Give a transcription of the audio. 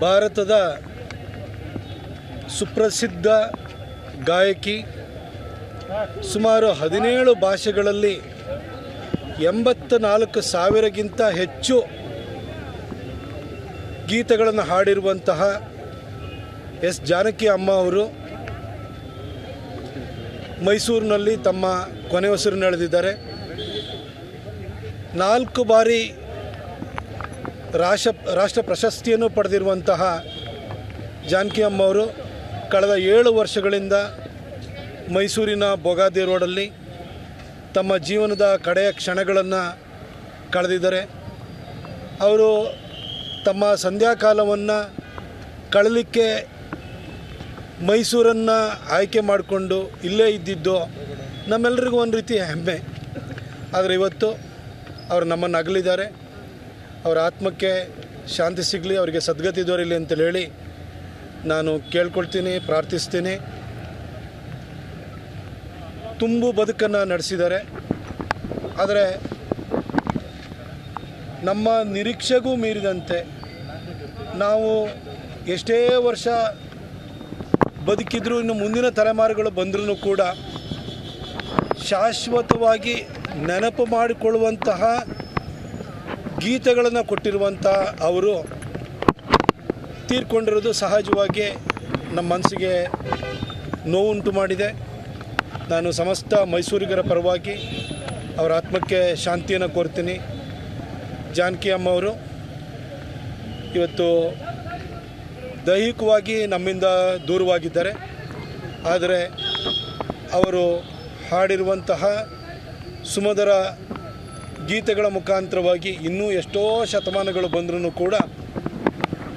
ಭಾರತದ ಸುಪ್ರಸಿದ್ಧ ಗಾಯಕಿ. ಸುಮಾರು 17 ಭಾಷೆಗಳಲ್ಲಿ 84,000ಗಿಂತ ಹೆಚ್ಚು ಗೀತೆಗಳನ್ನು ಹಾಡಿರುವಂತಹ ಎಸ್ ಜಾನಕಿ ಅಮ್ಮ ಅವರು ಮೈಸೂರಿನಲ್ಲಿ ತಮ್ಮ ಕೊನೆ ಉಸಿರಿನೆಳೆದಿದ್ದಾರೆ. 4 ಬಾರಿ ರಾಷ್ಟ್ರ ಪ್ರಶಸ್ತಿಯನ್ನು ಪಡೆದಿರುವಂತಹ ಜಾನಕಿ ಅಮ್ಮ ಅವರು ಕಳೆದ 7 ವರ್ಷಗಳಿಂದ ಮೈಸೂರಿನ ಬೊಗಾದಿ ರೋಡಲ್ಲಿ ತಮ್ಮ ಜೀವನದ ಕಡೆಯ ಕ್ಷಣಗಳನ್ನು ಕಳೆದಿದ್ದಾರೆ. ಅವರು ತಮ್ಮ ಸಂಧ್ಯಾಕಾಲವನ್ನು ಕಳಲಿಕ್ಕೆ ಮೈಸೂರನ್ನು ಆಯ್ಕೆ ಮಾಡಿಕೊಂಡು ಇಲ್ಲೇ ಇದ್ದಿದ್ದು ನಮ್ಮೆಲ್ಲರಿಗೂ ಒಂದು ರೀತಿ ಹೆಮ್ಮೆ. ಆದರೆ ಇವತ್ತು ಅವರು ನಮ್ಮನ್ನು ಅಗಲಿದ್ದಾರೆ. ಅವರ ಆತ್ಮಕ್ಕೆ ಶಾಂತಿ ಸಿಗಲಿ, ಅವರಿಗೆ ಸದ್ಗತಿ ದೊರೆಯಲಿ ಅಂತೇಳಿ ಹೇಳಿ ನಾನು ಕೇಳ್ಕೊಳ್ತೀನಿ, ಪ್ರಾರ್ಥಿಸ್ತೀನಿ. ತುಂಬು ಬದುಕನ್ನು ನಡೆಸಿದ್ದಾರೆ. ಆದರೆ ನಮ್ಮ ನಿರೀಕ್ಷೆಗೂ ಮೀರಿದಂತೆ ನಾವು ಎಷ್ಟೇ ವರ್ಷ ಬದುಕಿದ್ರೂ ಇನ್ನು ಮುಂದಿನ ತಲೆಮಾರುಗಳು ಬಂದರೂ ಕೂಡ ಶಾಶ್ವತವಾಗಿ ನೆನಪು ಮಾಡಿಕೊಳ್ಳುವಂತಹ ಗೀತೆಗಳನ್ನು ಕೊಟ್ಟಿರುವಂಥ ಅವರು ತೀರ್ಕೊಂಡಿರೋದು ಸಹಜವಾಗಿ ನಮ್ಮ ಮನಸ್ಸಿಗೆ ನೋವುಂಟು ಮಾಡಿದೆ. ನಾನು ಸಮಸ್ತ ಮೈಸೂರಿಗರ ಪರವಾಗಿ ಅವರ ಆತ್ಮಕ್ಕೆ ಶಾಂತಿಯನ್ನು ಕೋರ್ತೀನಿ. ಜಾನಕಿ ಅಮ್ಮ ಅವರು ಇವತ್ತು ದೈಹಿಕವಾಗಿ ನಮ್ಮಿಂದ ದೂರವಾಗಿದ್ದಾರೆ. ಆದರೆ ಅವರು ಹಾಡಿರುವಂತಹ ಸುಮಧುರ ಗೀತೆಗಳ ಮುಖಾಂತರವಾಗಿ ಇನ್ನೂ ಎಷ್ಟೋ ಶತಮಾನಗಳು ಬಂದರೂ ಕೂಡ